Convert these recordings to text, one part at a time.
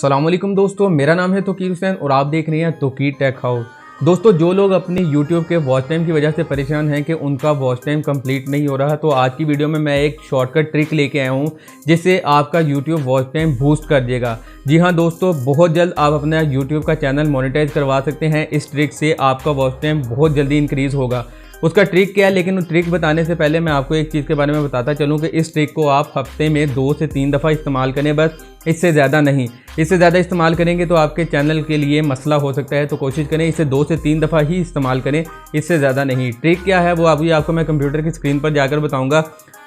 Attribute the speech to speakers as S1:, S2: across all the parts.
S1: अस्सलाम वालेकुम दोस्तों, मेरा नाम है तोकीर हुसैन और आप देख रहे हैं तोकीर टेक हाउस। दोस्तों, जो लोग अपने YouTube के वॉच टाइम की वजह से परेशान हैं कि उनका वॉच टाइम कंप्लीट नहीं हो रहा, तो आज की वीडियो में मैं एक शॉर्टकट ट्रिक लेके आया हूँ जिससे आपका YouTube वॉच टाइम बूस्ट कर देगा। जी हाँ दोस्तों, बहुत जल्द आप अपना YouTube का चैनल मोनेटाइज करवा सकते हैं। इस ट्रिक से आपका वॉच टाइम बहुत जल्दी इंक्रीज़ होगा। उसका ट्रिक क्या है, लेकिन ट्रिक बताने से पहले मैं आपको एक चीज़ के बारे में बताता चलूँ कि इस ट्रिक को आप हफ्ते में 2 से 3 दफ़ा इस्तेमाल करें, बस इससे ज़्यादा नहीं। इससे ज़्यादा इस्तेमाल करेंगे तो आपके चैनल के लिए मसला हो सकता है, तो कोशिश करें इसे 2 से 3 दफ़ा ही इस्तेमाल करें, इससे ज़्यादा नहीं। ट्रिक क्या है वो अभी आपको मैं कंप्यूटर की स्क्रीन पर जाकर बताऊँगा।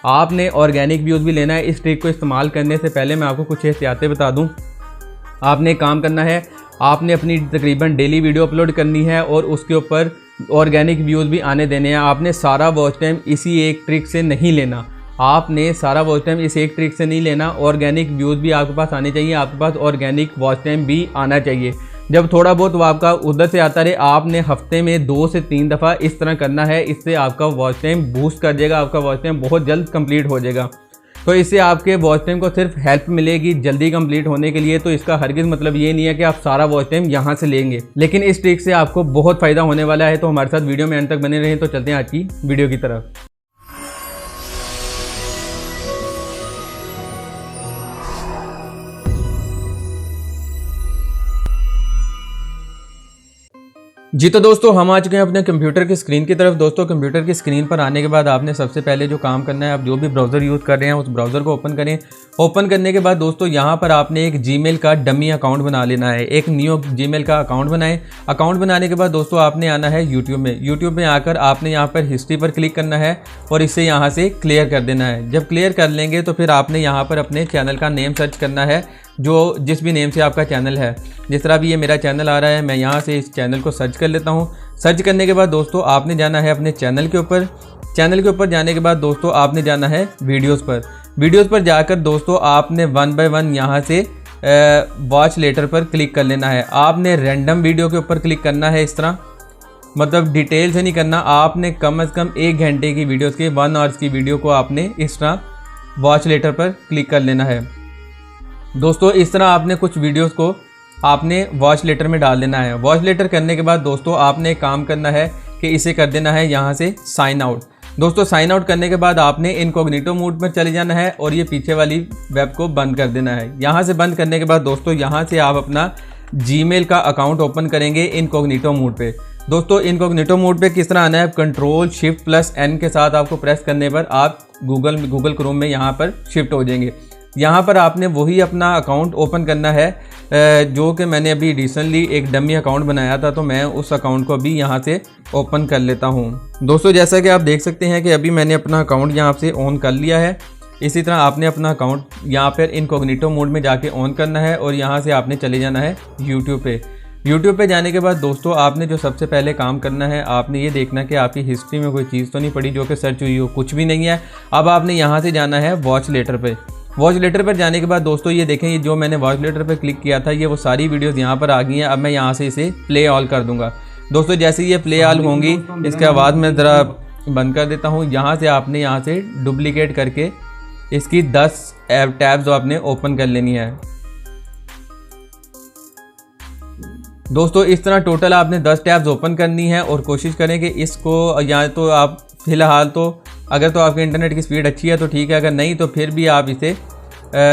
S1: आपने ऑर्गेनिक व्यूज़ भी लेना है। इस ट्रिक को इस्तेमाल करने से पहले मैं आपको कुछ एहतियातें बता दूँ। आपने एक काम करना है, आपने अपनी तकरीबन डेली वीडियो अपलोड करनी है और उसके ऊपर ऑर्गेनिक व्यूज़ भी आने देने हैं। आपने सारा वॉच टाइम इसी एक ट्रिक से नहीं लेना। आपने सारा वॉच टाइम इस एक ट्रिक से नहीं लेना। ऑर्गेनिक व्यूज़ भी आपके पास आने चाहिए, आपके पास ऑर्गेनिक वॉच टाइम भी आना चाहिए। जब थोड़ा बहुत वो आपका उधर से आता रहे, आपने हफ्ते में 2 से 3 दफ़ा इस तरह करना है। इससे आपका वॉच टाइम बूस्ट कर देगा, आपका वॉच टाइम बहुत जल्द कंप्लीट हो जाएगा। तो इससे आपके वॉच टाइम को सिर्फ हेल्प मिलेगी जल्दी कंप्लीट होने के लिए। तो इसका हरगिज़ मतलब ये नहीं है कि आप सारा वॉच टाइम यहाँ से लेंगे, लेकिन इस ट्रिक से आपको बहुत फ़ायदा होने वाला है। तो हमारे साथ वीडियो में अंत तक बने रहें। तो चलते हैं आज की वीडियो की तरफ। जी तो दोस्तों, हम आ चुके हैं अपने कंप्यूटर की स्क्रीन की तरफ। दोस्तों, कंप्यूटर की स्क्रीन पर आने के बाद आपने सबसे पहले जो काम करना है, आप जो भी ब्राउज़र यूज़ कर रहे हैं उस ब्राउज़र को ओपन करें। ओपन करने के बाद दोस्तों यहाँ पर आपने एक जीमेल का डमी अकाउंट बना लेना है। एक न्यू जीमेल का अकाउंट बनाएं। अकाउंट बनाने के बाद दोस्तों आपने आना है यूट्यूब में। यूट्यूब में आकर आपने यहाँ पर हिस्ट्री पर क्लिक करना है और इसे यहाँ से क्लियर कर देना है। जब क्लियर कर लेंगे तो फिर आपने यहाँ पर अपने चैनल का नेम सर्च करना है, जो जिस भी नेम से आपका चैनल है। जिस तरह भी ये मेरा चैनल आ रहा है, मैं यहाँ से इस चैनल को सर्च कर लेता हूँ। सर्च करने के बाद दोस्तों आपने जाना है अपने चैनल के ऊपर। चैनल के ऊपर जाने के बाद दोस्तों आपने जाना है वीडियोस पर। वीडियोस पर जाकर दोस्तों आपने 1 बाय 1 यहाँ से वॉच लेटर पर क्लिक कर लेना है। आपने रैंडम वीडियो के ऊपर क्लिक करना है, इस तरह, मतलब डिटेल से नहीं करना। आपने कम से कम 1 घंटे की वीडियोस के 1 आवर्स की वीडियो को आपने इस तरह वॉच लेटर पर क्लिक कर लेना है। दोस्तों इस तरह आपने कुछ वीडियोस को आपने वॉच लेटर में डाल देना है। वॉच लेटर करने के बाद दोस्तों आपने एक काम करना है कि इसे कर देना है यहाँ से साइन आउट। दोस्तों साइन आउट करने के बाद आपने इनकॉग्निटो मोड पर चले जाना है और ये पीछे वाली वेब को बंद कर देना है। यहाँ से बंद करने के बाद दोस्तों यहाँ से आप अपना जीमेल का अकाउंट ओपन करेंगे इनकॉग्निटो मोड पे। दोस्तों इनकॉग्निटो मोड पे किस तरह आना है, Ctrl+Shift+N के साथ आपको प्रेस करने पर आप गूगल क्रोम में यहाँ पर शिफ्ट हो जाएंगे। यहाँ पर आपने वही अपना अकाउंट ओपन करना है जो कि मैंने अभी रिसेंटली एक डमी अकाउंट बनाया था, तो मैं उस अकाउंट को अभी यहाँ से ओपन कर लेता हूँ। दोस्तों जैसा कि आप देख सकते हैं कि अभी मैंने अपना अकाउंट यहाँ से ऑन कर लिया है। इसी तरह आपने अपना अकाउंट यहाँ पर इनकॉग्निटो मोड में जाके ऑन करना है और यहाँ से आपने चले जाना है यूट्यूब पे। यूट्यूब पे जाने के बाद दोस्तों आपने जो सबसे पहले काम करना है, आपने ये देखना कि आपकी हिस्ट्री में कोई चीज़ तो नहीं पड़ी जो कि सर्च हुई हो। कुछ भी नहीं है। अब आपने यहाँ से जाना है वॉच लेटर पे। वॉच लेटर पर जाने के बाद दोस्तों ये देखें, ये जो मैंने वॉच लेटर पर क्लिक किया था, ये वो सारी वीडियोस यहाँ पर आ गई हैं। अब मैं यहाँ से इसे प्ले ऑल कर दूंगा। दोस्तों जैसे ये प्ले ऑल होंगी, इसके बाद मैं ज़रा बंद कर देता हूँ। यहाँ से आपने यहाँ से डुप्लीकेट करके इसकी 10 टैब्स आपने ओपन कर लेनी है। दोस्तों इस तरह टोटल आपने 10 टैब्स ओपन करनी है और कोशिश करें कि इसको, या तो आप फ़िलहाल तो अगर तो आपके इंटरनेट की स्पीड अच्छी है तो ठीक है, अगर नहीं तो फिर भी आप इसे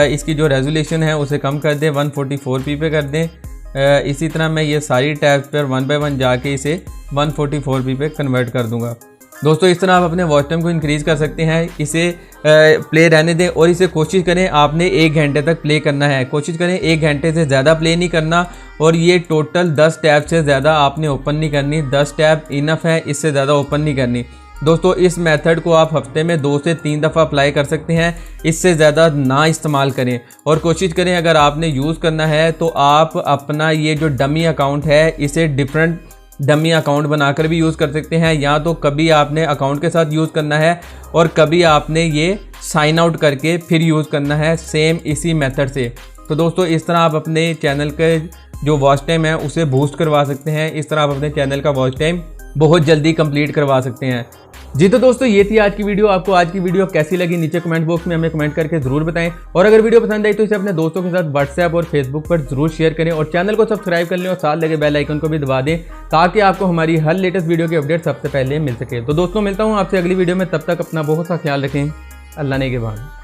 S1: इसकी जो रेजोल्यूशन है उसे कम कर दें, 144p पे कर दें। इसी तरह मैं ये सारी टैब्स पर 1 बाय 1 जाके इसे 144p पे कन्वर्ट कर दूंगा। दोस्तों इस तरह आप अपने वॉच टाइम को इंक्रीज़ कर सकते हैं। इसे प्ले रहने दें और इसे कोशिश करें आपने 1 घंटे तक प्ले करना है। कोशिश करें 1 घंटे से ज़्यादा प्ले नहीं करना और ये टोटल 10 टैब से ज़्यादा आपने ओपन नहीं करनी। 10 टैब इनफ है, इससे ज़्यादा ओपन नहीं करनी। दोस्तों इस मेथड को आप हफ्ते में 2 से 3 दफ़ा अप्लाई कर सकते हैं, इससे ज़्यादा ना इस्तेमाल करें। और कोशिश करें अगर आपने यूज़ करना है तो आप अपना ये जो डमी अकाउंट है इसे डिफरेंट डमी अकाउंट बनाकर भी यूज़ कर सकते हैं, या तो कभी आपने अकाउंट के साथ यूज़ करना है और कभी आपने ये साइन आउट करके फिर यूज़ करना है, सेम इसी मेथड से। तो दोस्तों इस तरह आप अपने चैनल के जो वॉच टाइम है उसे बूस्ट करवा सकते हैं। इस तरह आप अपने चैनल का वॉच टाइम बहुत जल्दी कंप्लीट करवा सकते हैं। जी तो दोस्तों ये थी आज की वीडियो। आपको आज की वीडियो कैसी लगी नीचे कमेंट बॉक्स में हमें कमेंट करके जरूर बताएं। और अगर वीडियो पसंद आई तो इसे अपने दोस्तों के साथ व्हाट्सएप और फेसबुक पर जरूर शेयर करें और चैनल को सब्सक्राइब कर लें और साथ लगे बेल आइकन को भी दबा दें ताकि आपको हमारी हर लेटेस्ट वीडियो की अपडेट सबसे पहले मिल सके। तो दोस्तों मिलता हूँ आपसे अगली वीडियो में, तब तक अपना बहुत सा ख्याल रखें। अल्लाह ने के बाद।